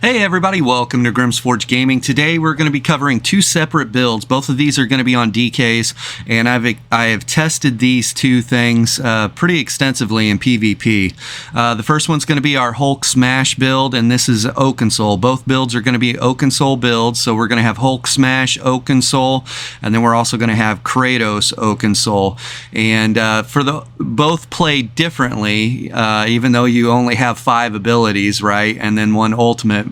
Hey everybody, welcome to Grimsforge Gaming. Today we're going to be covering two separate builds. Both of these are going to be on DKs, and I have tested these two things pretty extensively in PvP. The first one's going to be our Hulk Smash build, and this is Oakensoul. Both builds are going to be Oakensoul builds, so we're going to have Hulk Smash Oakensoul, and then we're also going to have Kratos Oakensoul. And both play differently, even though you only have 5 abilities, right? And then one ultimate.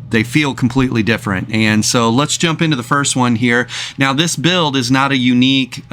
They feel completely different. And so let's jump into the first one here. Now this build is not a unique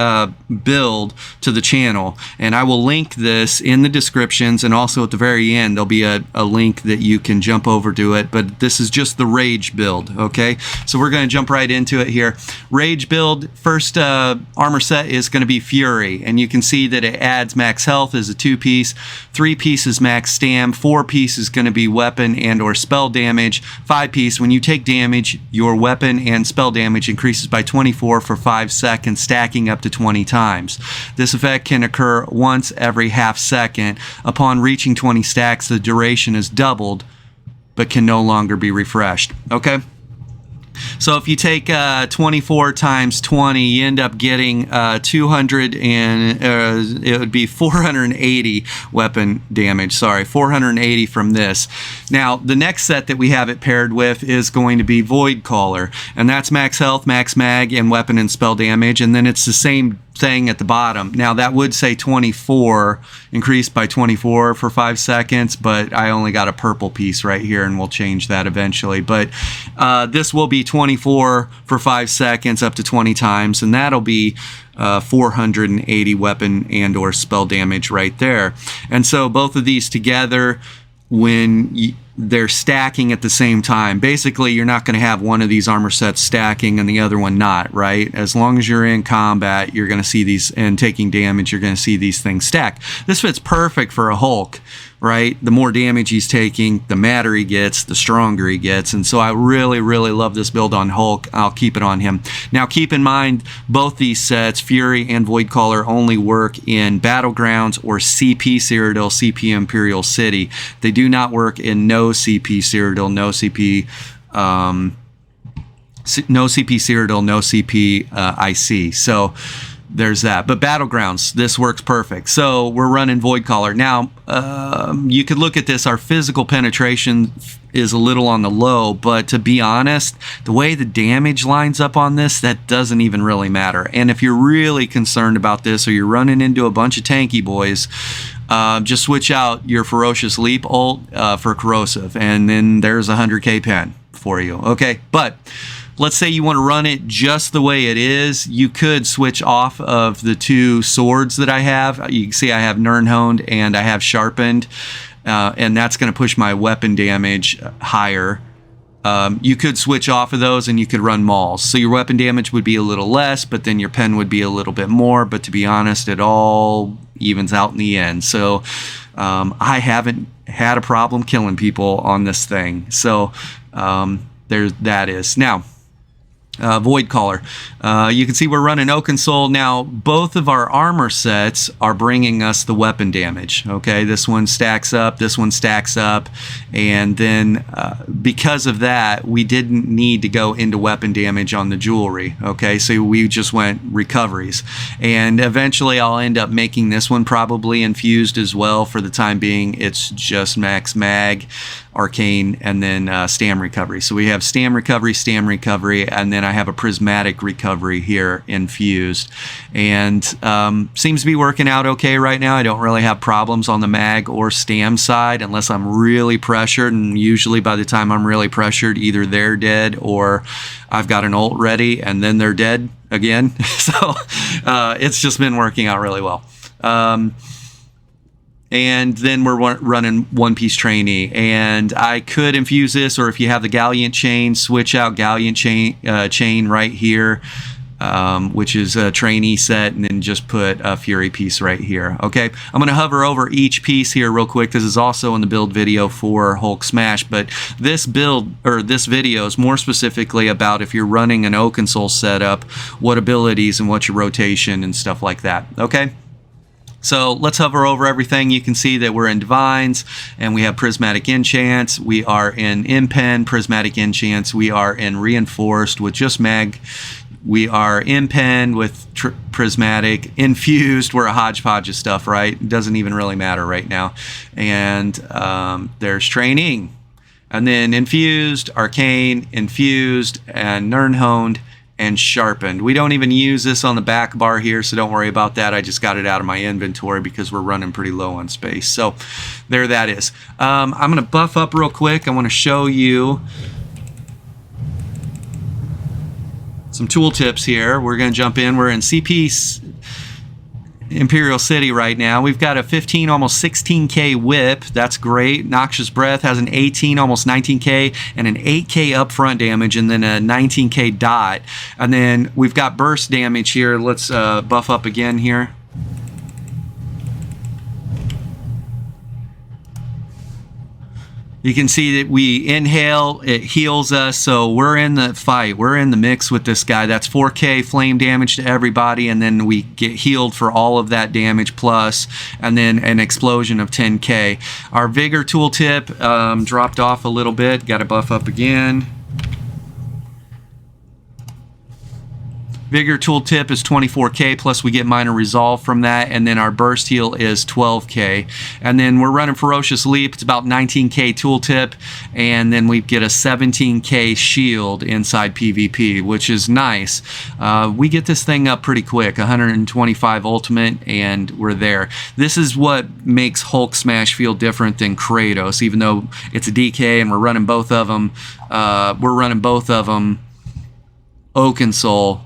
build to the channel, and I will link this in the descriptions, and also at the very end there'll be a link that you can jump over to it, but this is just the Rage build, okay? So we're going to jump right into it here. Rage build, first armor set is going to be Fury, and you can see that it adds max health as a 2-piece, 3 pieces max stam, 4 pieces going to be weapon and or spell damage, 5 piece. When you take damage, your weapon and spell damage increases by 24 for 5 seconds, stacking up to 20 times. This effect can occur once every half second. Upon reaching 20 stacks, the duration is doubled, but can no longer be refreshed. Okay? So if you take 24 times 20, you end up getting 200 and it would be 480 weapon damage. Sorry, 480 from this. Now the next set that we have it paired with is going to be Void Caller, and that's max health, max mag, and weapon and spell damage. And then it's the same thing at the bottom. Now that would say 24, increased by 24 for 5 seconds, but I only got a purple piece right here, and we'll change that eventually. But this will be 24 for 5 seconds up to 20 times, and that'll be 480 weapon and or spell damage right there. And so both of these together, when they're stacking at the same time, basically you're not going to have one of these armor sets stacking and the other one not, right? As long as you're in combat, you're going to see these, and taking damage, you're going to see these things stack. This fits perfect for a Hulk, right? The more damage he's taking, the madder he gets, the stronger he gets. And so I really, really love this build on Hulk. I'll keep it on him. Now keep in mind, both these sets, Fury and Void Caller, only work in Battlegrounds or CP Cyrodiil, CP Imperial City. They do not work in no CP Cyrodiil, no CP Cyrodiil, no CP IC. So there's that. But Battlegrounds, this works perfect. So we're running Void Caller. Now, you could look at this. Our physical penetration is a little on the low, but to be honest, the way the damage lines up on this, that doesn't even really matter. And if you're really concerned about this, or you're running into a bunch of tanky boys, just switch out your Ferocious Leap ult for Corrosive, and then there's a 100k pen for you. Okay, but let's say you want to run it just the way it is. You could switch off of the 2 swords that I have. You can see I have Nirnhoned and I have Sharpened, and that's going to push my weapon damage higher. You could switch off of those and you could run Mauls. So your weapon damage would be a little less, but then your pen would be a little bit more. But to be honest, it all evens out in the end. So I haven't had a problem killing people on this thing. So there that is. Now, Void Caller. You can see we're running Oakensoul. Now, both of our armor sets are bringing us the weapon damage. Okay, this one stacks up, this one stacks up, and then because of that, we didn't need to go into weapon damage on the jewelry. Okay, so we just went recoveries, and eventually I'll end up making this one probably infused as well. For the time being, it's just max mag, arcane, and then stam recovery. So we have stam recovery, and then I have a prismatic recovery here infused, and seems to be working out okay right now. I don't really have problems on the mag or stam side unless I'm really pressured, and usually by the time I'm really pressured, either they're dead or I've got an ult ready and then they're dead again. So it's just been working out really well. And then we're running one-piece trainee, and I could infuse this, or if you have the Gallant chain, switch out Gallant chain right here, which is a trainee set, and then just put a Fury piece right here. Okay, I'm going to hover over each piece here real quick. This is also in the build video for Hulk Smash, but this build, or this video, is more specifically about if you're running an Oakensoul setup, what abilities and what's your rotation and stuff like that. Okay. So let's hover over everything. You can see that we're in Divines, and we have Prismatic Enchants. We are in Impen, Prismatic Enchants. We are in Reinforced with just Mag. We are Impen with Prismatic. Infused, we're a hodgepodge of stuff, right? It doesn't even really matter right now. And there's Training. And then Infused, Arcane, Infused, and Nirnhoned, and Sharpened. We don't even use this on the back bar here, so don't worry about that. I just got it out of my inventory because we're running pretty low on space. So there that is. I'm going to buff up real quick. I want to show you some tool tips here. We're going to jump in. We're in CP Imperial City right now. We've got a 15, almost 16k whip. That's great. Noxious Breath has an 18, almost 19k, and an 8k upfront damage, and then a 19k dot. And then we've got burst damage here. Let's buff up again here. You can see that we inhale, it heals us, so we're in the fight. We're in the mix with this guy. That's 4k flame damage to everybody, and then we get healed for all of that damage plus, and then an explosion of 10k. Our Vigor tooltip dropped off a little bit. Got to buff up again. Vigor tooltip is 24k, plus we get minor resolve from that, and then our burst heal is 12k. And then we're running Ferocious Leap. It's about 19k tooltip, and then we get a 17k shield inside PvP, which is nice. We get this thing up pretty quick, 125 ultimate, and we're there. This is what makes Hulk Smash feel different than Kratos, even though it's a DK and we're running both of them. Oakensoul.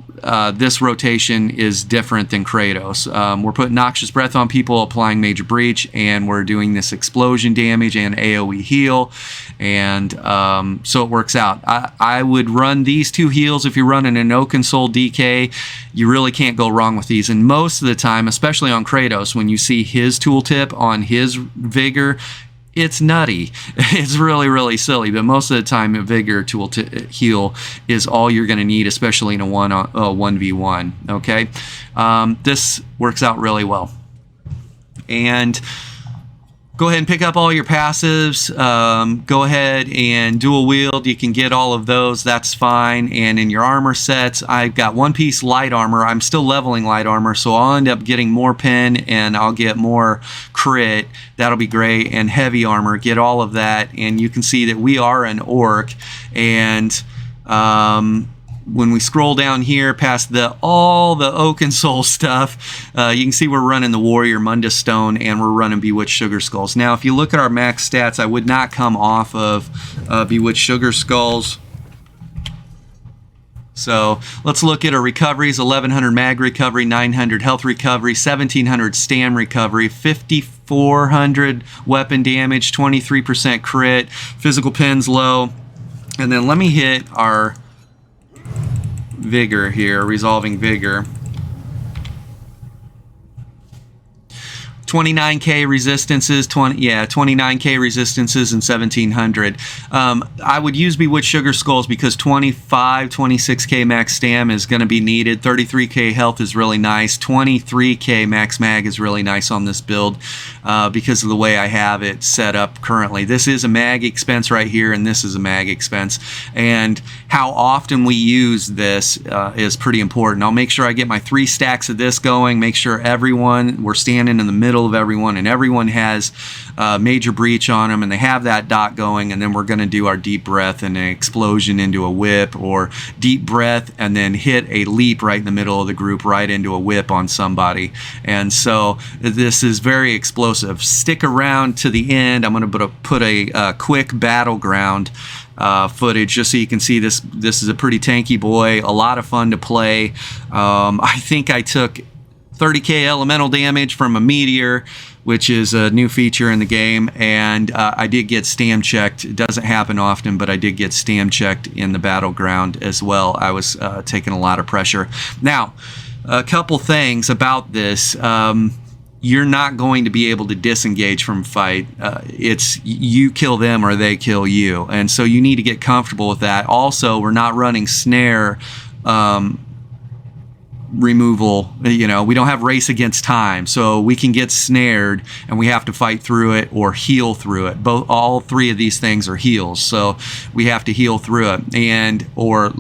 This rotation is different than Kratos. We're putting Noxious Breath on people, applying Major Breach, and we're doing this explosion damage and AoE heal, and so it works out. I would run these two heals if you're running an Oakensoul DK. You really can't go wrong with these, and most of the time, especially on Kratos, when you see his tooltip on his Vigor, it's nutty. It's really, really silly, but most of the time a Vigor tool to heal is all you're going to need, especially in a 1v1. Okay, this works out really well. And go ahead and pick up all your passives. Go ahead and dual wield. You can get all of those. That's fine. And in your armor sets, I've got one piece light armor. I'm still leveling light armor, so I'll end up getting more pen and I'll get more crit. That'll be great. And heavy armor. Get all of that. And you can see that we are an orc. And when we scroll down here past all the Oakensoul stuff, you can see we're running the Warrior Mundus Stone and we're running Bewitched Sugar Skulls. Now, if you look at our max stats, I would not come off of Bewitched Sugar Skulls. So let's look at our recoveries: 1100 mag recovery, 900 health recovery, 1700 stam recovery, 5400 weapon damage, 23% crit, physical pen's low. And then let me hit our Vigor here, resolving Vigor. 29k resistances, 29k resistances and 1700. I would use Bewitched Sugar Skulls because 26k max stam is going to be needed. 33k health is really nice. 23k max mag is really nice on this build because of the way I have it set up currently. This is a mag expense right here, and this is a mag expense. And how often we use this is pretty important. I'll make sure I get my 3 stacks of this going, make sure we're standing in the middle of everyone, and everyone has Major Breach on them, and they have that dot going, and then we're going to do our Deep Breath and an explosion into a whip, or Deep Breath and then hit a leap right in the middle of the group right into a whip on somebody. And so this is very explosive. Stick around to the end. I'm going to put a quick battleground footage just so you can see this. This is a pretty tanky boy, a lot of fun to play. I think I took 30k elemental damage from a Midyear, which is a new feature in the game, and I did get stam checked. It doesn't happen often, but I did get stam checked in the battleground as well. I was taking a lot of pressure. Now, a couple things about this. You're not going to be able to disengage from a fight. It's you kill them or they kill you, and so you need to get comfortable with that. Also, we're not running snare removal. You know, we don't have race against time, so we can get snared and we have to fight through it or heal through it. All three of these things are heals, so we have to heal through it and or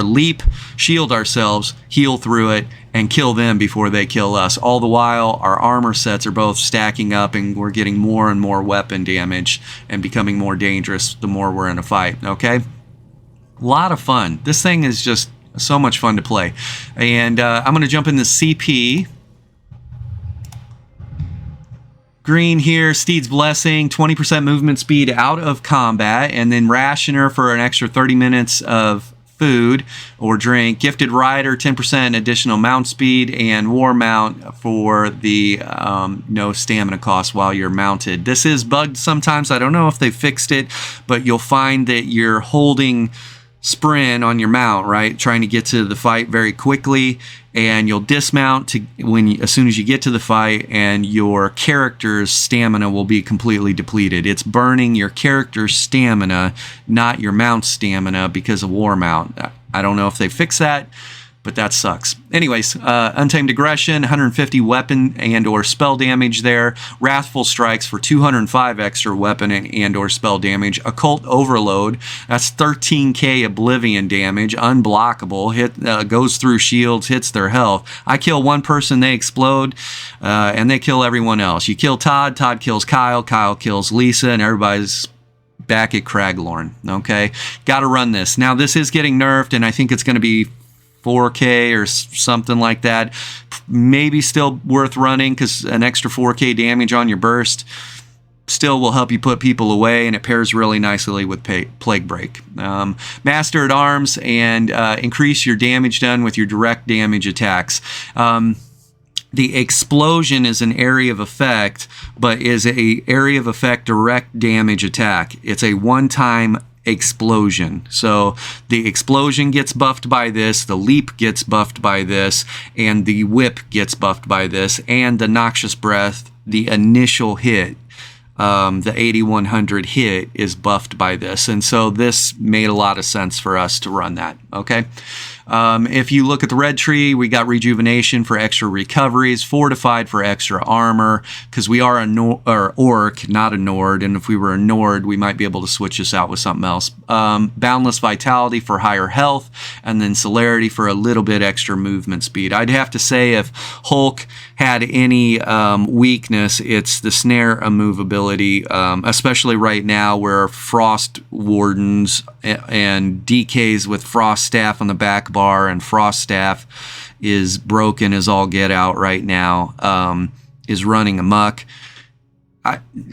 leap, shield ourselves, heal through it, and kill them before they kill us. All the while, our armor sets are both stacking up and we're getting more and more weapon damage and becoming more dangerous the more we're in a fight. Okay, a lot of fun. This thing is just so much fun to play. And I'm going to jump into CP. Green here, Steed's Blessing, 20% movement speed out of combat, and then Rationer for an extra 30 minutes of food or drink. Gifted Rider, 10% additional mount speed, and War Mount for the no stamina cost while you're mounted. This is bugged sometimes. I don't know if they fixed it, but you'll find that you're holding sprint on your mount, right, trying to get to the fight very quickly, and you'll dismount as soon as you get to the fight, and your character's stamina will be completely depleted. It's burning your character's stamina, not your mount stamina, because of War Mount. I don't know if they fix that, but that sucks. Anyways, Untamed Aggression, 150 weapon and or spell damage there. Wrathful Strikes for 205 extra weapon and or spell damage. Occult Overload, that's 13k Oblivion damage, unblockable, goes through shields, hits their health. I kill one person, they explode, and they kill everyone else. You kill Todd, Todd kills Kyle, Kyle kills Lisa, and everybody's back at Craglorn. Okay, gotta run this. Now this is getting nerfed, and I think it's going to be 4K or something like that. Maybe still worth running because an extra 4K damage on your burst still will help you put people away, and it pairs really nicely with Plague Break. Master at Arms, and increase your damage done with your direct damage attacks. The Explosion is an area of effect, but is a area of effect direct damage attack. It's a one-time explosion. So the explosion gets buffed by this, the leap gets buffed by this, and the whip gets buffed by this, and the Noxious Breath, the initial hit, the 8100 hit, is buffed by this. And so this made a lot of sense for us to run that. Okay. If you look at the red tree, we got Rejuvenation for extra recoveries, Fortified for extra armor, because we are Orc, not a Nord, and if we were a Nord, we might be able to switch this out with something else. Boundless Vitality for higher health, and then Celerity for a little bit extra movement speed. I'd have to say if Hulk had any weakness, it's the snare immovability, especially right now where Frost Wardens and DKs with Frost Staff on the back bar and Frost Staff is broken as all get out right now, is running amok.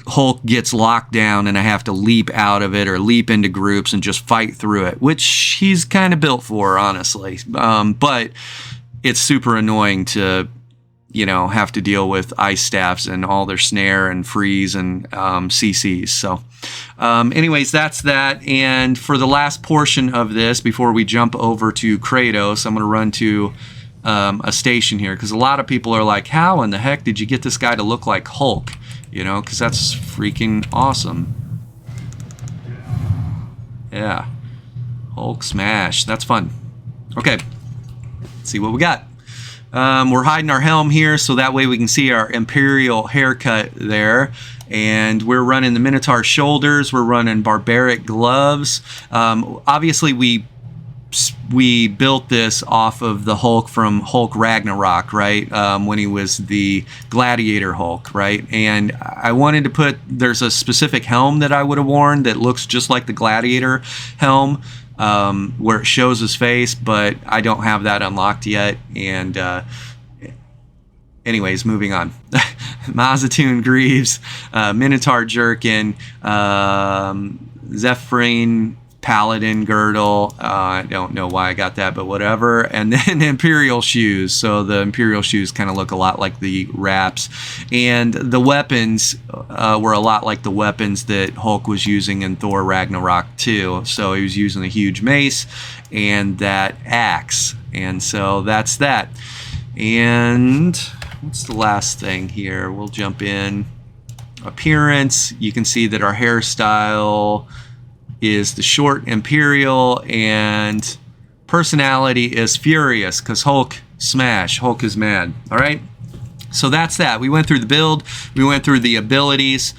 Hulk gets locked down and I have to leap out of it or leap into groups and just fight through it, which he's kind of built for, honestly. But it's super annoying to, have to deal with ice staffs and all their snare and freeze and CCs. So anyways, that's that. And for the last portion of this, before we jump over to Kratos, I'm going to run to a station here, because a lot of people are like, how in the heck did you get this guy to look like Hulk? Because that's freaking awesome. Yeah. Hulk smash. That's fun. Okay. Let's see what we got. We're hiding our helm here so that way we can see our Imperial haircut there. And we're running the Minotaur shoulders. We're running barbaric gloves. Obviously, we built this off of the Hulk from Hulk Ragnarok, right? When he was the Gladiator Hulk, right? And I wanted to put, there's a specific helm that I would have worn that looks just like the Gladiator helm, where it shows his face, but I don't have that unlocked yet. And anyways, moving on. Mazatoon Greaves, Minotaur Jerkin, Zephrine Paladin girdle. I don't know why I got that, but whatever. And then Imperial shoes. So the Imperial shoes kind of look a lot like the wraps. And the weapons were a lot like the weapons that Hulk was using in Thor Ragnarok too. So he was using a huge mace and that axe. And so that's that. And what's the last thing here? We'll jump in. Appearance. You can see that our hairstyle is the short Imperial, and personality is Furious, because Hulk Smash. Hulk is mad. All right. So that's that. We went through the build, we went through the abilities,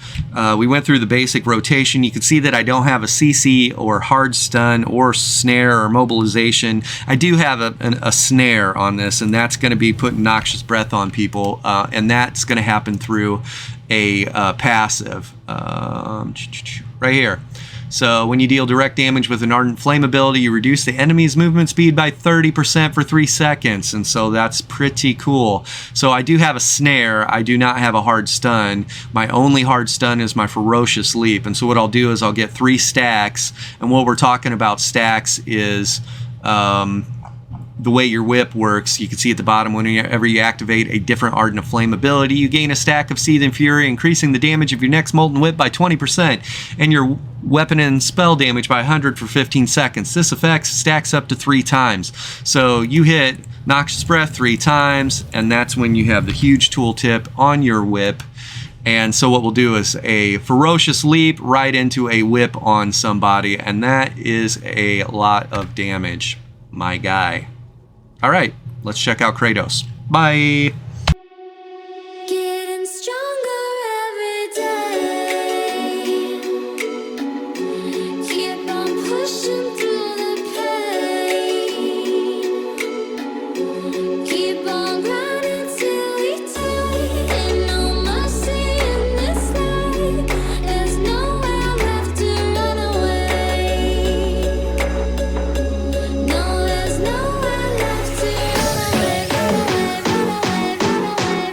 we went through the basic rotation. You can see that I don't have a CC or hard stun or snare or mobilization. I do have a snare on this, and that's going to be putting noxious breath on people, and that's going to happen through a passive right here. So when you deal direct damage with an Ardent Flame ability, you reduce the enemy's movement speed by 30% for 3 seconds. And so that's pretty cool. So I do have a snare. I do not have a hard stun. My only hard stun is my Ferocious Leap. And so what I'll do is I'll get 3 stacks. And what we're talking about stacks is the way your whip works. You can see at the bottom, whenever you activate a different Ardent Flame ability, you gain a stack of Seething Fury, increasing the damage of your next Molten Whip by 20%, and your weapon and spell damage by 100 for 15 seconds. This effect stacks up to 3 times. So you hit Noxious Breath 3 times, and that's when you have the huge tooltip on your whip. And so what we'll do is a Ferocious Leap right into a whip on somebody, and that is a lot of damage, my guy. All right, let's check out Kratos. Bye. Getting stronger every day. Keep on pushing through the pain. Keep on grinding till we die. Ain't no mercy in this life. There's nowhere left to run away. No, there's nowhere left to run away, run away, run away, run away, run away.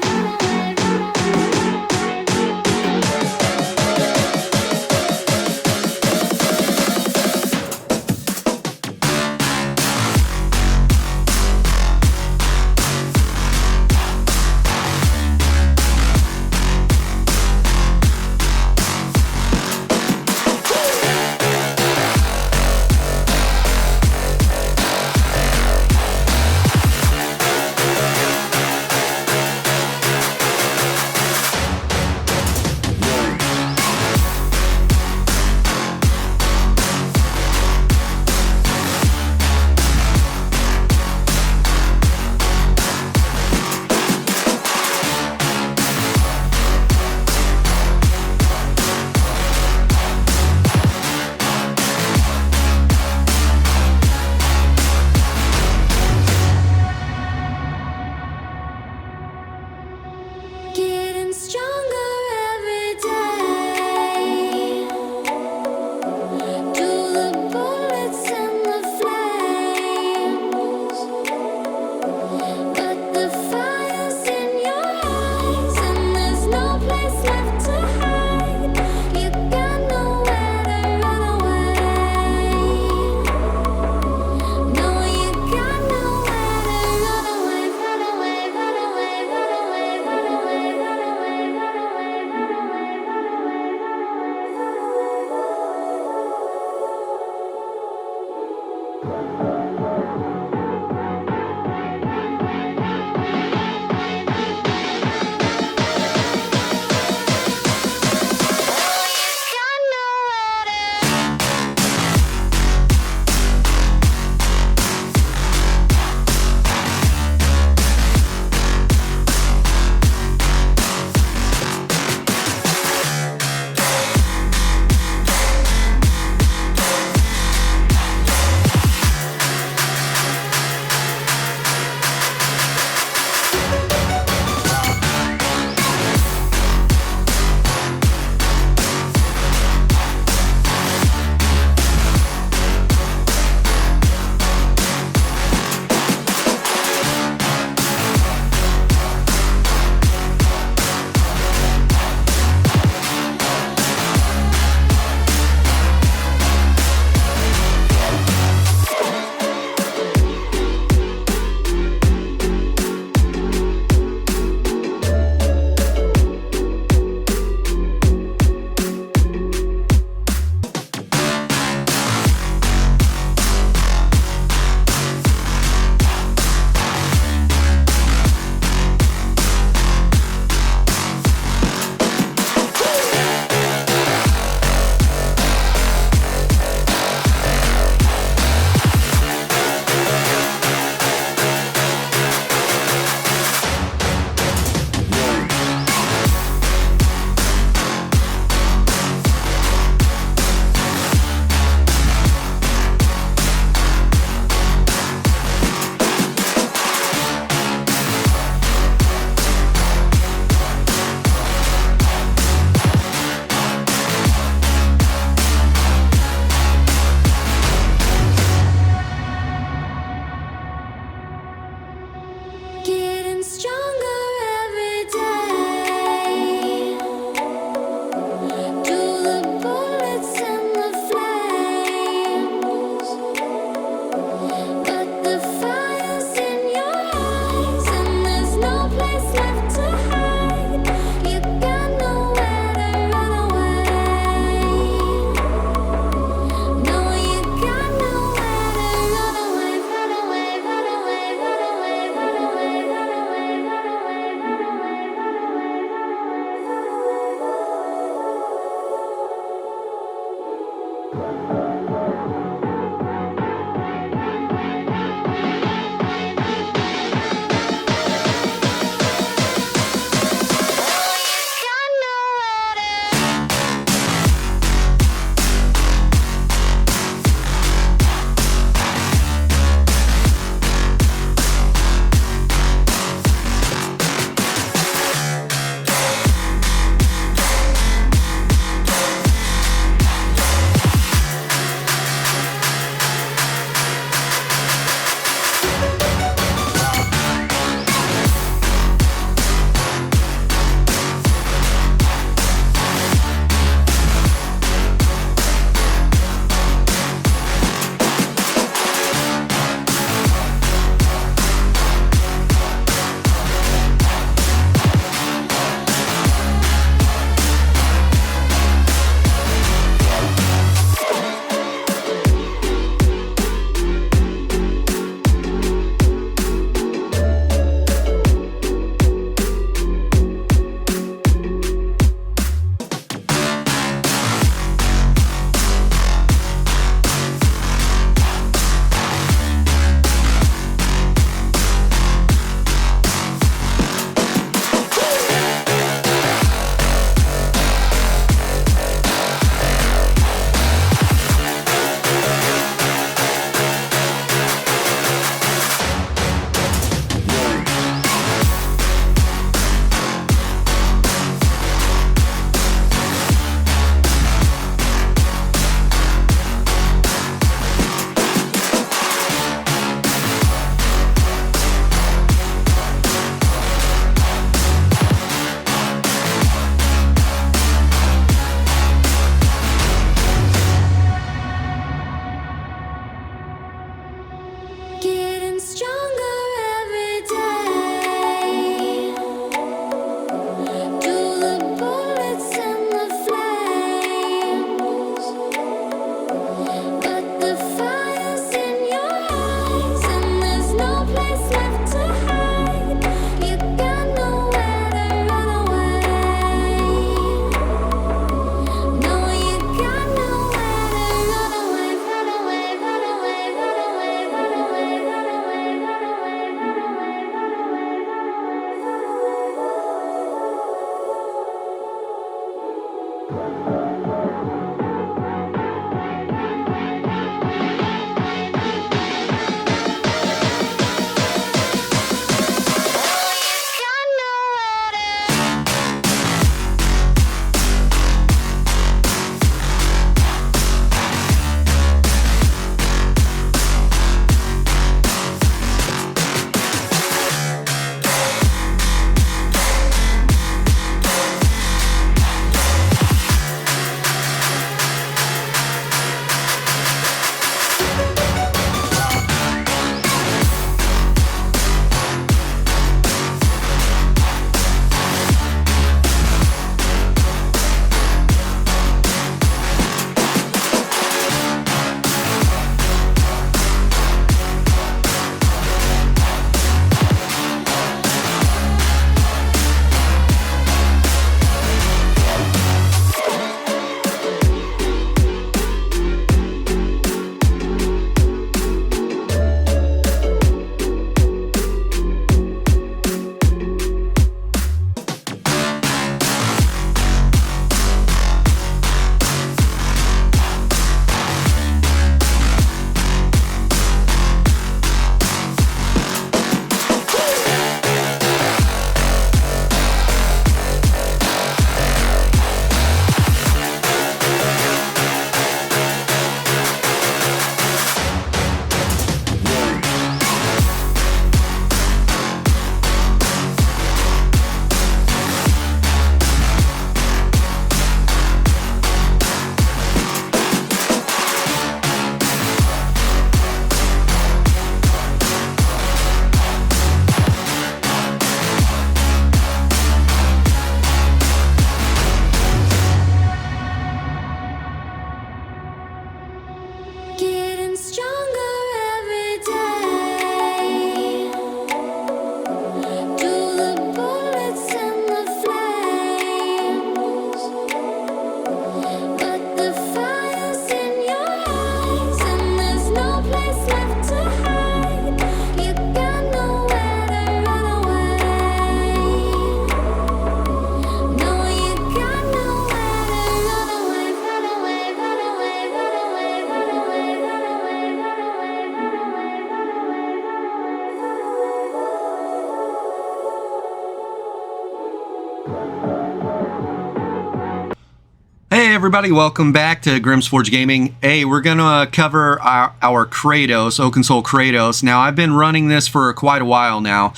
everybody, welcome back to Grimsforge Gaming. Hey, we're going to cover our Kratos, Oakensoul Kratos. Now, I've been running this for quite a while now.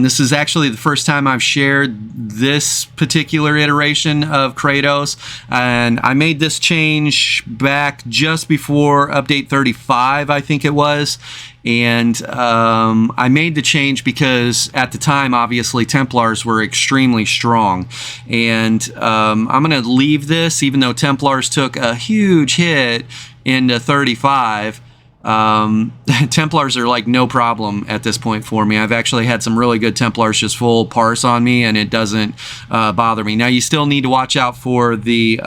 This is actually the first time I've shared this particular iteration of Kratos, and I made this change back just before update 35, I think it was. And I made the change because at the time, obviously, Templars were extremely strong. And I'm going to leave this, even though Templars took a huge hit into 35. Templars are like no problem at this point for me. I've actually had some really good Templars just full parse on me, and it doesn't bother me. Now, you still need to watch out for the,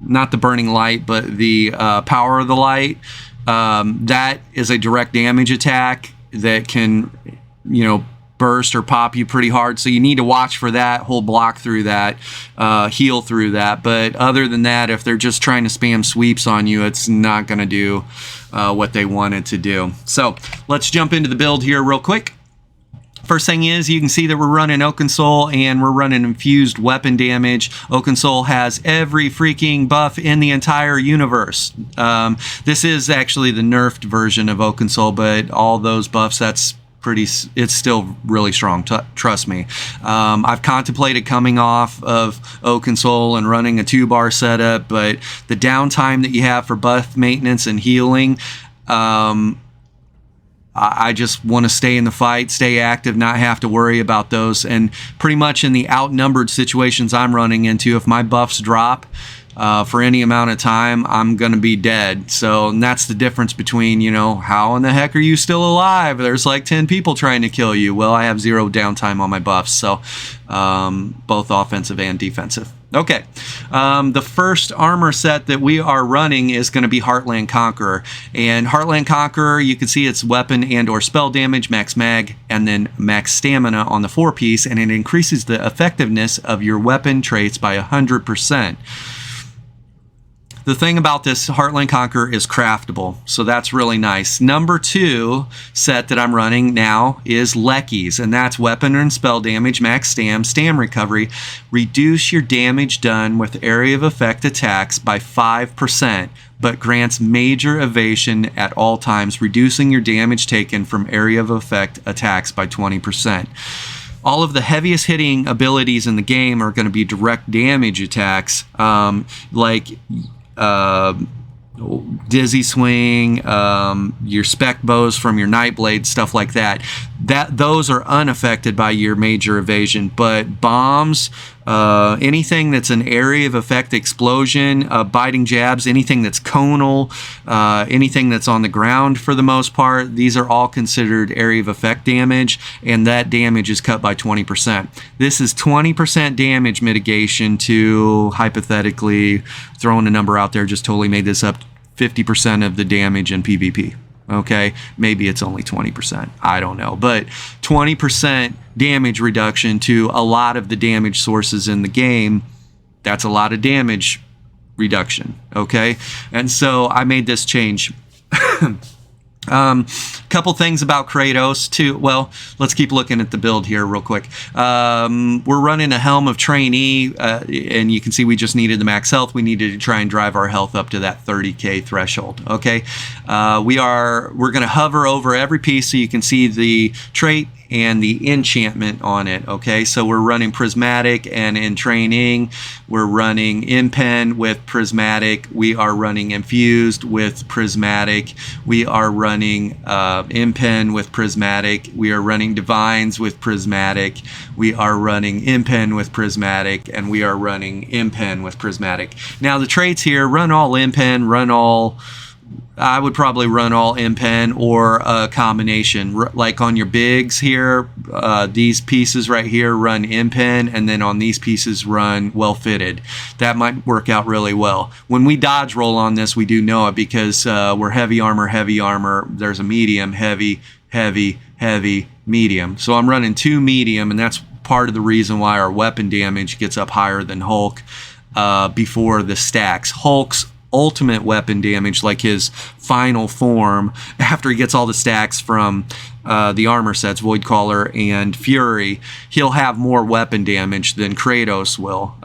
not the burning light, but the power of the light. That is a direct damage attack that can, burst or pop you pretty hard. So you need to watch for that, hold block through that, heal through that. But other than that, if they're just trying to spam sweeps on you, it's not going to do what they want it to do. So let's jump into the build here real quick. First thing is, you can see that we're running Oakensoul and we're running infused weapon damage. Oakensoul has every freaking buff in the entire universe. This is actually the nerfed version of Oakensoul, but all those buffs, it's still really strong, trust me. I've contemplated coming off of Oakensoul and running a 2-bar setup, but the downtime that you have for buff maintenance and healing, I just want to stay in the fight, stay active, not have to worry about those. And pretty much in the outnumbered situations I'm running into, if my buffs drop for any amount of time, I'm going to be dead. So and that's the difference between, how in the heck are you still alive? There's like 10 people trying to kill you. Well, I have 0 downtime on my buffs. So both offensive and defensive. Okay, the first armor set that we are running is going to be Heartland Conqueror. And Heartland Conqueror, you can see it's weapon and or spell damage, max mag, and then max stamina on the 4-piece, and it increases the effectiveness of your weapon traits by 100%. The thing about this Heartland Conqueror is craftable, so that's really nice. Number 2 set that I'm running now is Leckies, and that's weapon and spell damage, max stam recovery. Reduce your damage done with area of effect attacks by 5%, but grants major evasion at all times, reducing your damage taken from area of effect attacks by 20%. All of the heaviest hitting abilities in the game are going to be direct damage attacks, like Dizzy Swing, your spec bows from your Nightblade, stuff like that. Those are unaffected by your major evasion, but bombs, anything that's an area of effect explosion, biting jabs, anything that's conal, anything that's on the ground for the most part, these are all considered area of effect damage, and that damage is cut by 20%. This is 20% damage mitigation to, hypothetically, throwing a number out there, just totally made this up, 50% of the damage in PvP. Okay, maybe it's only 20%. I don't know, but 20% damage reduction to a lot of the damage sources in the game. That's a lot of damage reduction. Okay, and so I made this change. Couple things about Kratos too. Well, let's keep looking at the build here real quick. We're running a Helm of Trainee, and you can see we just needed the max health. We needed to try and drive our health up to that 30k threshold. Okay, we're going to hover over every piece so you can see the trait and the enchantment on it. Okay, so we're running Prismatic, and in training we're running Impen with Prismatic. We are running Infused with Prismatic. We are running Impen with Prismatic. We are running Divines with Prismatic. We are running Impen with Prismatic, and we are running Impen with Prismatic. Now the traits here, run all Impen, run all, I would probably run all Impen or a combination. Like on your bigs here, these pieces right here run Impen, and then on these pieces run Well Fitted. That might work out really well. When we dodge roll on this, we do know it because we're heavy armor, heavy armor. There's a medium, heavy, heavy, heavy, medium. So I'm running 2 medium, and that's part of the reason why our weapon damage gets up higher than Hulk before the stacks. Hulk's ultimate weapon damage, like his final form, after he gets all the stacks from the armor sets, Voidcaller and Fury, he'll have more weapon damage than Kratos will.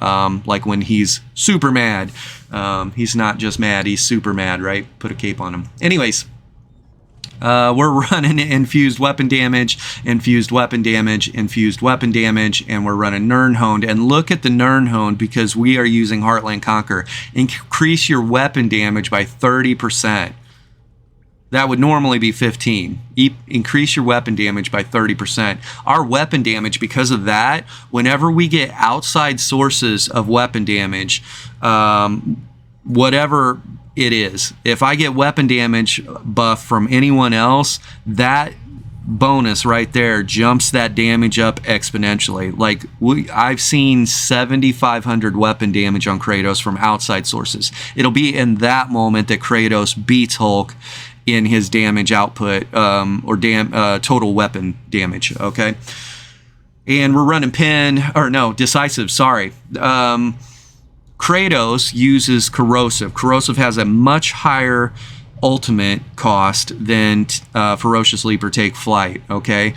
Like when he's super mad. He's not just mad, he's super mad, right? Put a cape on him. Anyways, we're running infused weapon damage, infused weapon damage, infused weapon damage, and we're running Nirnhoned. And look at the Nirnhoned, because we are using Heartland Conquer. Increase your weapon damage by 30%. That would normally be 15. Increase your weapon damage by 30%. Our weapon damage, because of that, whenever we get outside sources of weapon damage, whatever it is, if I get weapon damage buff from anyone else, that bonus right there jumps that damage up exponentially. Like I've seen 7,500 weapon damage on Kratos from outside sources. It'll be in that moment that Kratos beats Hulk in his damage output, or total weapon damage. Okay, and we're running decisive. Sorry. Kratos uses corrosive. Corrosive has a much higher ultimate cost than Ferocious Leap or Take Flight. Okay,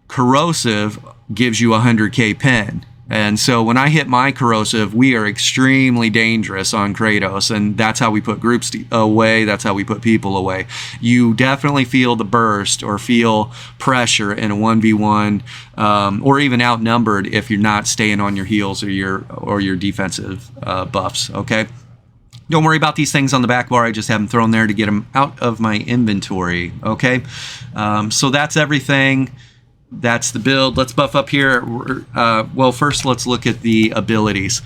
corrosive gives you 100k pen. And so when I hit my corrosive, we are extremely dangerous on Kratos, and that's how we put groups away. That's how we put people away. You definitely feel the burst or feel pressure in a 1v1, or even outnumbered if you're not staying on your heels or your defensive buffs. Okay. Don't worry about these things on the back bar. I just have them thrown there to get them out of my inventory. Okay. So that's everything. That's the build. Let's buff up here. Well, first let's look at the abilities.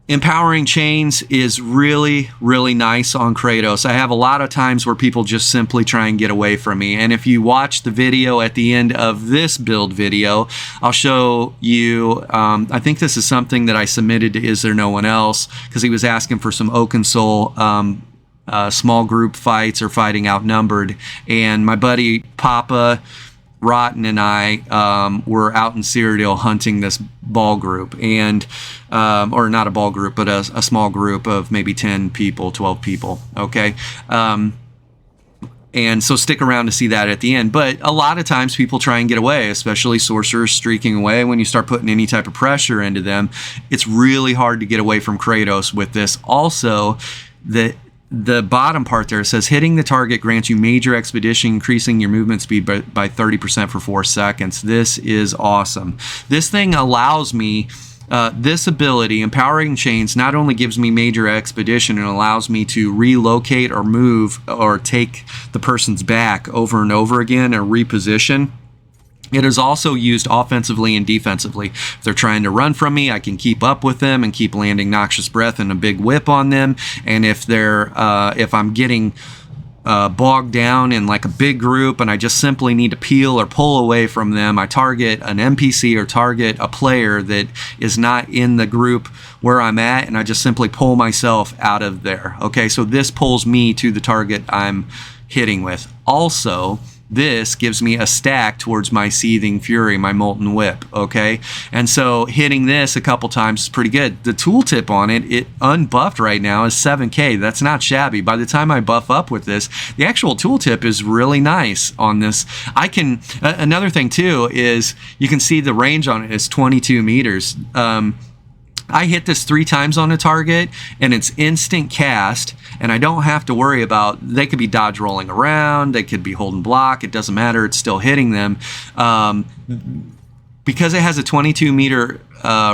Empowering Chains is really, really nice on Kratos. I have a lot of times where people just simply try and get away from me. And if you watch the video at the end of this build video, I'll show you, I think this is something that I submitted to Is There No One Else, because he was asking for some Oakensoul small group fights or fighting outnumbered. And my buddy Papa Rotten and I were out in Cyrodiil hunting this ball group, and or not a ball group, but a small group of maybe 10 people, 12 people. Okay. And so stick around to see that at the end. But a lot of times people try and get away, especially sorcerers streaking away. When you start putting any type of pressure into them, it's really hard to get away from Kratos with this. Also, the bottom part there says hitting the target grants you major expedition, increasing your movement speed by 30% for 4 seconds. This is awesome. This thing allows me, this ability, Empowering Chains, not only gives me major expedition, it allows me to relocate or move or take the person's back over and over again or reposition. It is also used offensively and defensively. If they're trying to run from me, I can keep up with them and keep landing Noxious Breath and a big whip on them. And if I'm getting bogged down in like a big group and I just simply need to peel or pull away from them, I target an NPC or target a player that is not in the group where I'm at, and I just simply pull myself out of there. Okay, so this pulls me to the target I'm hitting with. Also, this gives me a stack towards my Seething Fury, my Molten Whip, okay? And so hitting this a couple times is pretty good. The tooltip on it unbuffed right now is 7k. That's not shabby. By the time I buff up with this, the actual tooltip is really nice on this. I can, another thing too is you can see the range on it is 22 meters. I hit this 3 times on a target and it's instant cast, and I don't have to worry about, they could be dodge rolling around, they could be holding block, it doesn't matter, it's still hitting them. Because it has a 22 meter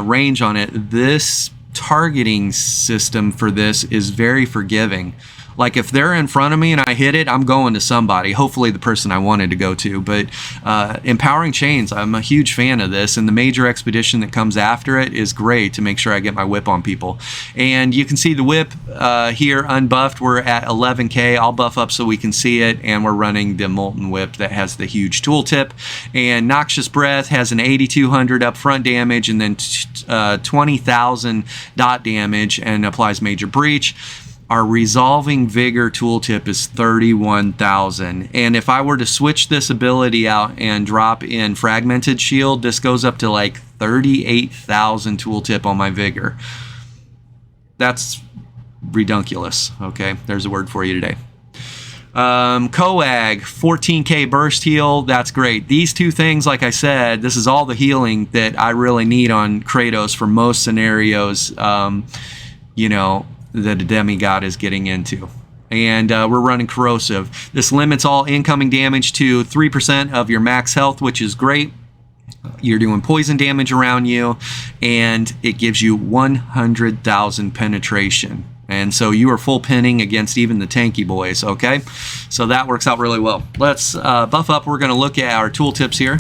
range on it, this targeting system for this is very forgiving. Like if they're in front of me and I hit it, I'm going to somebody, hopefully the person I wanted to go to. But Empowering Chains, I'm a huge fan of this, and the major expedition that comes after it is great to make sure I get my whip on people. And you can see the whip here unbuffed. We're at 11k. I'll buff up so we can see it, and we're running the Molten Whip that has the huge tooltip. And Noxious Breath has an 8200 upfront damage and then 20,000 dot damage and applies major breach. Our Resolving Vigor tooltip is 31,000. And if I were to switch this ability out and drop in Fragmented Shield, this goes up to like 38,000 tooltip on my Vigor. That's redunculous. Okay, there's a word for you today. Coag, 14k burst heal. That's great. These two things, like I said, this is all the healing that I really need on Kratos for most scenarios, you know, that a demigod is getting into. And we're running corrosive. This limits all incoming damage to 3% of your max health, which is great. You're doing poison damage around you, and it gives you 100,000 penetration. And so you are full pinning against even the tanky boys, okay? So that works out really well. Let's buff up. We're going to look at our tooltips here.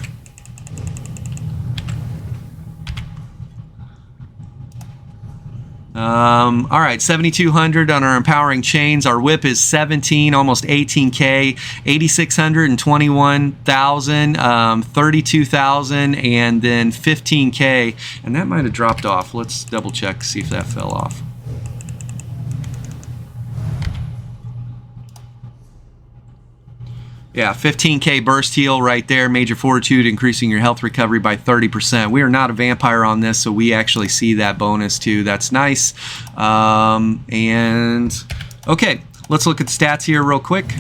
All right, 7,200 on our empowering chains. Our whip is 17, almost 18k, 8,600 and 21,000, 32,000, and then 15k. And that might have dropped off. Let's double check, see if that fell off. Yeah, 15k burst heal right there. Major fortitude, increasing your health recovery by 30%. We are not a vampire on this, so we actually see that bonus too. That's nice. And okay, let's look at the stats here real quick.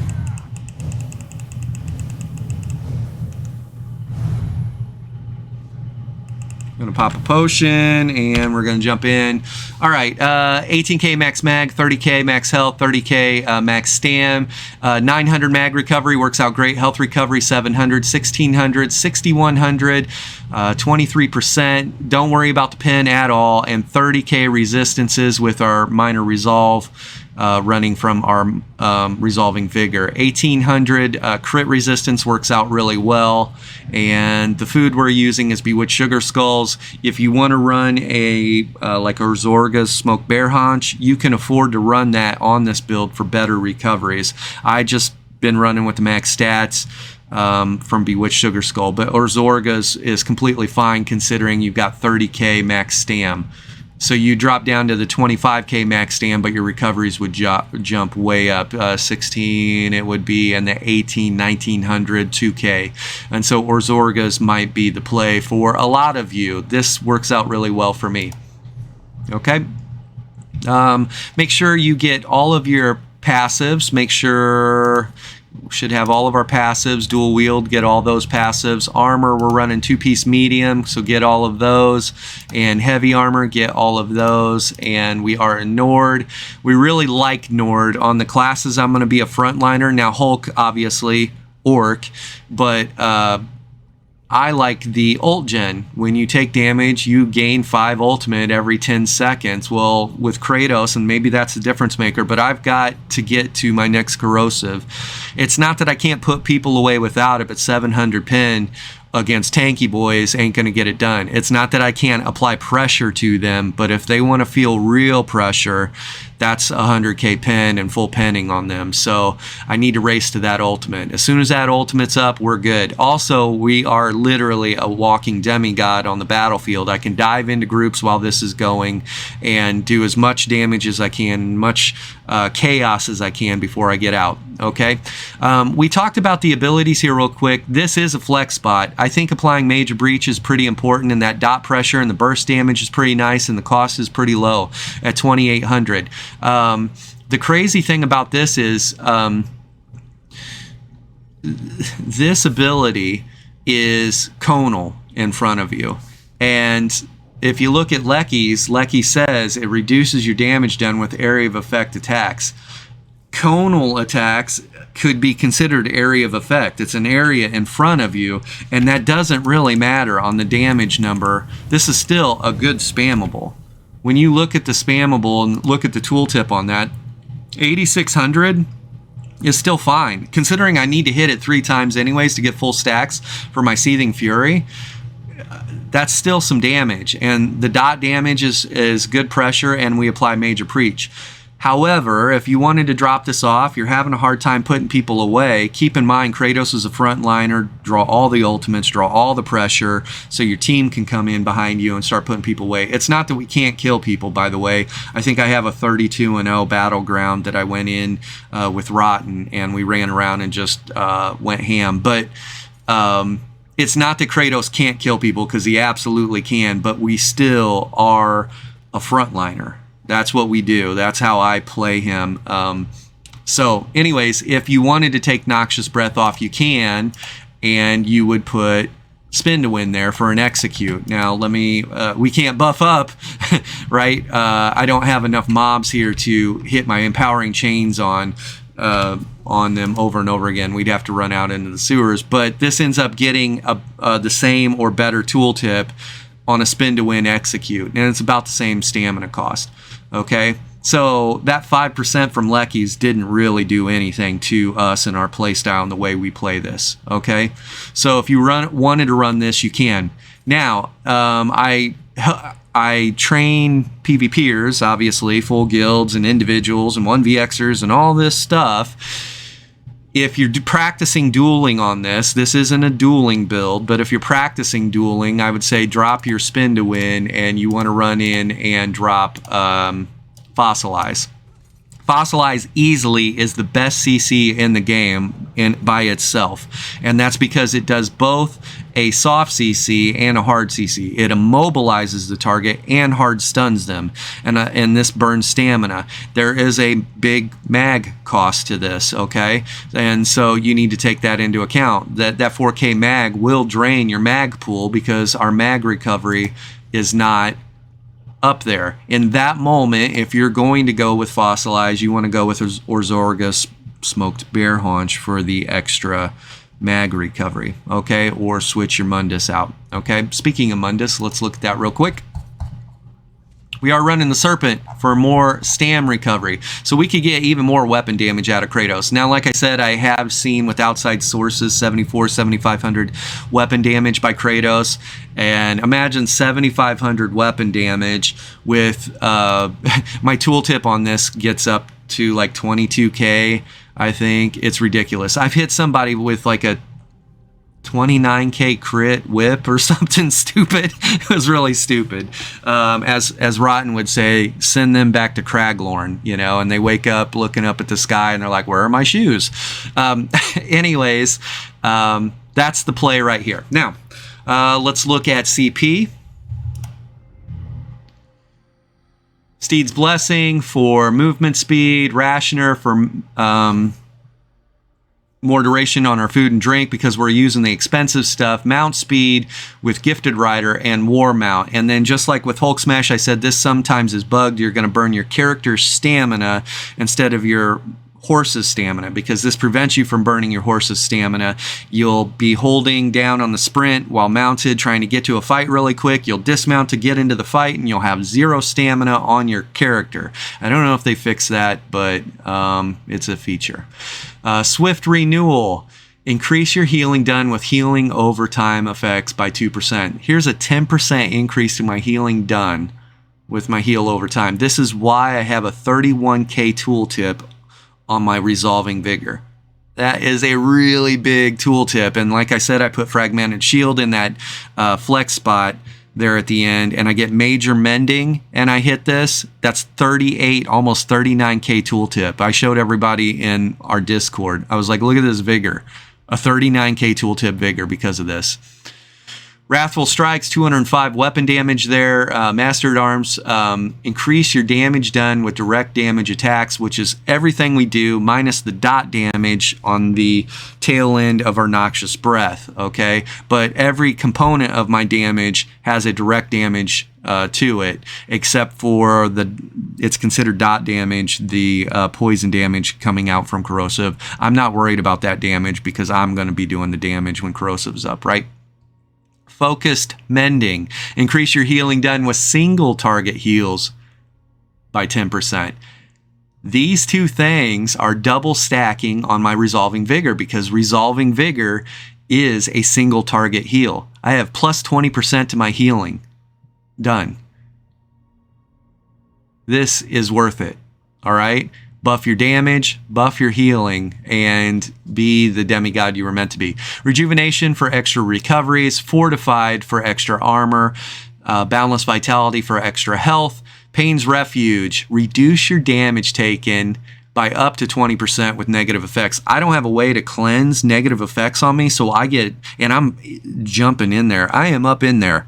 Gonna pop a potion and we're gonna jump in. All right, 18k max mag, 30k max health, 30k max stam, 900 mag recovery works out great. Health recovery 700, 1600, 6100, 23%. Don't worry about the pin at all, and 30k resistances with our minor resolve. Running from our resolving vigor. 1800 crit resistance works out really well, and the food we're using is Bewitched Sugar Skulls. If you want to run a like Orzorga's smoked bear haunch, you can afford to run that on this build for better recoveries. I just been running with the max stats from Bewitched Sugar Skull, but Orzorga's is completely fine considering you've got 30k max stam. So you drop down to the 25k max stam, but your recoveries would jump way up. 16 it would be, and the 18, 1900, 2k. And so Orzorga's might be the play for a lot of you. This works out really well for me. Okay. Make sure you get all of your passives. Make sure... should have all of our passives. Dual wield, get all those passives. Armor, we're running 2-piece medium, so get all of those. And heavy armor, get all of those. And we are in Nord. We really like Nord. On the classes, I'm going to be a frontliner. Now Hulk, obviously, Orc, but I like the ult gen. When you take damage, you gain 5 ultimate every 10 seconds. Well, with Kratos, and maybe that's the difference maker, but I've got to get to my next corrosive. It's not that I can't put people away without it, but 700 pin against tanky boys ain't going to get it done. It's not that I can't apply pressure to them, but if they want to feel real pressure, that's 100k pin and full pinning on them. So I need to race to that ultimate. As soon as that ultimate's up, we're good. Also, we are literally a walking demigod on the battlefield. I can dive into groups while this is going and do as much damage as I can, much chaos as I can before I get out. Okay, we talked about the abilities here real quick. This is a flex spot. I think applying Major Breach is pretty important, and that dot pressure and the burst damage is pretty nice, and the cost is pretty low at 2,800. The crazy thing about this is this ability is conal in front of you, and if you look at Lecky's, Lecky says it reduces your damage done with area of effect attacks. Conal attacks could be considered area of effect. It's an area in front of you, and that doesn't really matter on the damage number. This is still a good spammable. When you look at the spammable and look at the tooltip on that, 8,600 is still fine. Considering I need to hit it 3 times anyways to get full stacks for my Seething Fury, that's still some damage. And the dot damage is good pressure, and we apply Major Breach. However, if you wanted to drop this off, you're having a hard time putting people away, keep in mind Kratos is a frontliner, draw all the ultimates, draw all the pressure, so your team can come in behind you and start putting people away. It's not that we can't kill people, by the way. I think I have a 32-0 battleground that I went in with Rotten, and we ran around and just went ham. But it's not that Kratos can't kill people, because he absolutely can, but we still are a frontliner. That's what we do. That's how I play him. So anyways, if you wanted to take Noxious Breath off, you can, and you would put Spin to Win there for an execute. Now let me, we can't buff up, right? I don't have enough mobs here to hit my Empowering Chains on them over and over again. We'd have to run out into the sewers, but this ends up getting the same or better tooltip on a Spin to Win execute, and it's about the same stamina cost. Okay, so that 5% from Lecky's didn't really do anything to us and our playstyle and the way we play this. Okay, so if you wanted to run this, you can. Now, I train PvPers, obviously, full guilds and individuals and 1vxers and all this stuff. If you're practicing dueling on this isn't a dueling build, but if you're practicing dueling, I would say drop your Spin to Win, and you want to run in and drop Fossilize. Fossilize easily is the best CC in the game by itself, and that's because it does both a soft CC and a hard CC. It immobilizes the target and hard stuns them, and this burns stamina. There is a big mag cost to this, okay? And so you need to take that into account. That 4K mag will drain your mag pool because our mag recovery is not up there. In that moment, if you're going to go with Fossilize, you want to go with Orzorga Smoked Bear Haunch for the extra mag recovery, okay? Or switch your Mundus out, okay? Speaking of Mundus, let's look at that real quick. We are running the Serpent for more stam recovery, so we could get even more weapon damage out of Kratos. Now, like I said, I have seen with outside sources 7,500 weapon damage by Kratos, and imagine 7,500 weapon damage with my tooltip on this gets up to like 22k. I think it's ridiculous. I've hit somebody with like a 29k crit whip or something stupid. It was really stupid. As Rotten would say, send them back to Craglorn, you know, and they wake up looking up at the sky and they're like, where are my shoes? Anyways, that's the play right here. Now, let's look at CP. Steed's Blessing for movement speed, Rationer for more duration on our food and drink because we're using the expensive stuff, mount speed with Gifted Rider, and War Mount. And then just like with Hulk Smash, I said this sometimes is bugged. You're going to burn your character's stamina instead of your horse's stamina because this prevents you from burning your horse's stamina. You'll be holding down on the sprint while mounted, trying to get to a fight really quick. You'll dismount to get into the fight, and you'll have 0 stamina on your character. I don't know if they fixed that, but it's a feature. Swift Renewal. Increase your healing done with healing overtime effects by 2%. Here's a 10% increase to my healing done with my heal overtime. This is why I have a 31k tooltip on my Resolving Vigor. That is a really big tooltip, and like I said, I put Fragmented Shield in that flex spot there at the end, and I get Major Mending, and I hit this. That's 38, almost 39k tooltip. I showed everybody in our Discord. I was like, look at this Vigor. A 39k tooltip Vigor because of this. Wrathful Strikes, 205 weapon damage there. Master at Arms, increase your damage done with direct damage attacks, which is everything we do minus the dot damage on the tail end of our Noxious Breath, okay? But every component of my damage has a direct damage to it, except for it's considered dot damage, the poison damage coming out from Corrosive. I'm not worried about that damage because I'm going to be doing the damage when Corrosive's up, right? Focused Mending. Increase your healing done with single target heals by 10%. These two things are double stacking on my Resolving Vigor because Resolving Vigor is a single target heal. I have plus 20% to my healing done. This is worth it. All right? Buff your damage, buff your healing, and be the demigod you were meant to be. Rejuvenation for extra recoveries, Fortified for extra armor, Boundless Vitality for extra health, Pain's Refuge, reduce your damage taken by up to 20% with negative effects. I don't have a way to cleanse negative effects on me, so I get, and I'm jumping in there. I am up in there.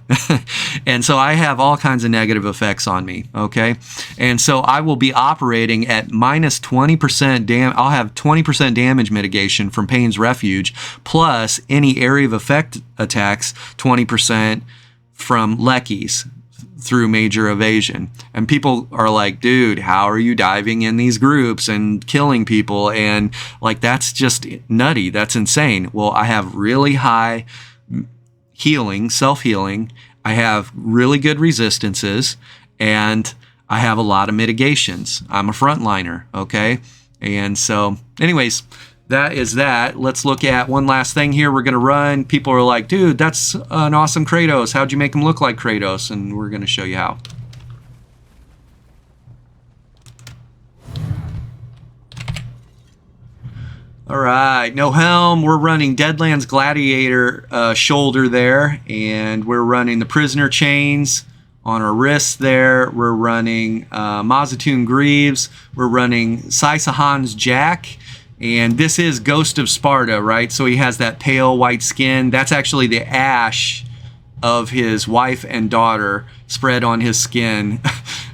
And so I have all kinds of negative effects on me, okay? And so I will be operating at minus 20% I'll have 20% damage mitigation from Pain's Refuge, plus any area of effect attacks, 20% from Leckies through major evasion. And people are like, dude, how are you diving in these groups and killing people? And like, that's just nutty. That's insane. Well, I have really high healing, self-healing. I have really good resistances, and I have a lot of mitigations. I'm a frontliner, okay? And so anyways, that is that. Let's look at one last thing here. We're going to run. People are like, dude, that's an awesome Kratos. How'd you make him look like Kratos? And we're going to show you how. All right, no helm. We're running Deadlands Gladiator shoulder there, and we're running the prisoner chains on our wrists there. We're running Mazatoon Greaves. We're running Saisahan's Jack. And this is Ghost of Sparta, right? So he has that pale white skin. That's actually the ash of his wife and daughter spread on his skin.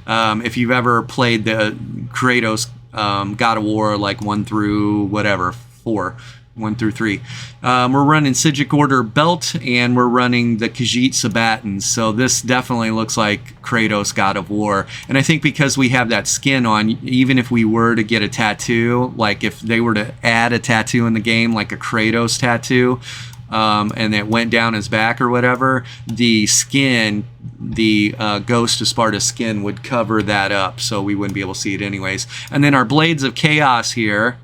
If you've ever played the Kratos God of War, like 1 through whatever, 4. 1 through 3. We're running Sijic Order Belt, and we're running the Khajiit Sabatans. So this definitely looks like Kratos God of War. And I think because we have that skin on, even if we were to get a tattoo, like if they were to add a tattoo in the game, like a Kratos tattoo, and it went down his back or whatever, the skin, the Ghost of Sparta skin would cover that up, so we wouldn't be able to see it anyways. And then our Blades of Chaos here,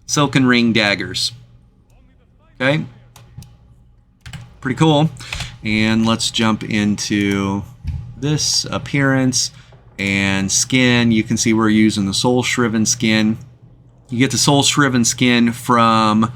Silken Ring daggers. Okay, pretty cool. And let's jump into this appearance and skin. You can see we're using the Soul Shriven skin. You get the Soul Shriven skin from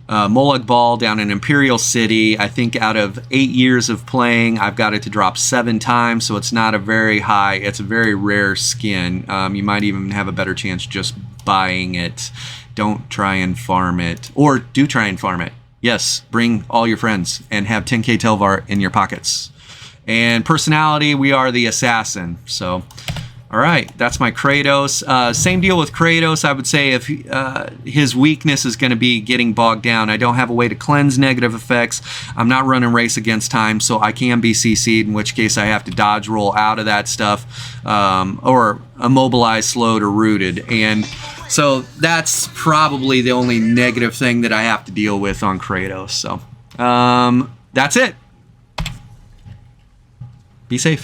Molag Bal down in Imperial City. I think out of 8 years of playing, I've got it to drop 7 times, so it's not a very high, it's a very rare skin. You might even have a better chance just buying it. Don't try and farm it, or do try and farm it. Yes, bring all your friends and have 10k Telvar in your pockets. And personality, we are the assassin. So, all right, that's my Kratos. Same deal with Kratos. I would say if his weakness is going to be getting bogged down. I don't have a way to cleanse negative effects. I'm not running race against time, so I can be CC'd, in which case I have to dodge roll out of that stuff, or immobilize, slowed, or rooted. And so that's probably the only negative thing that I have to deal with on Kratos. So that's it. Be safe.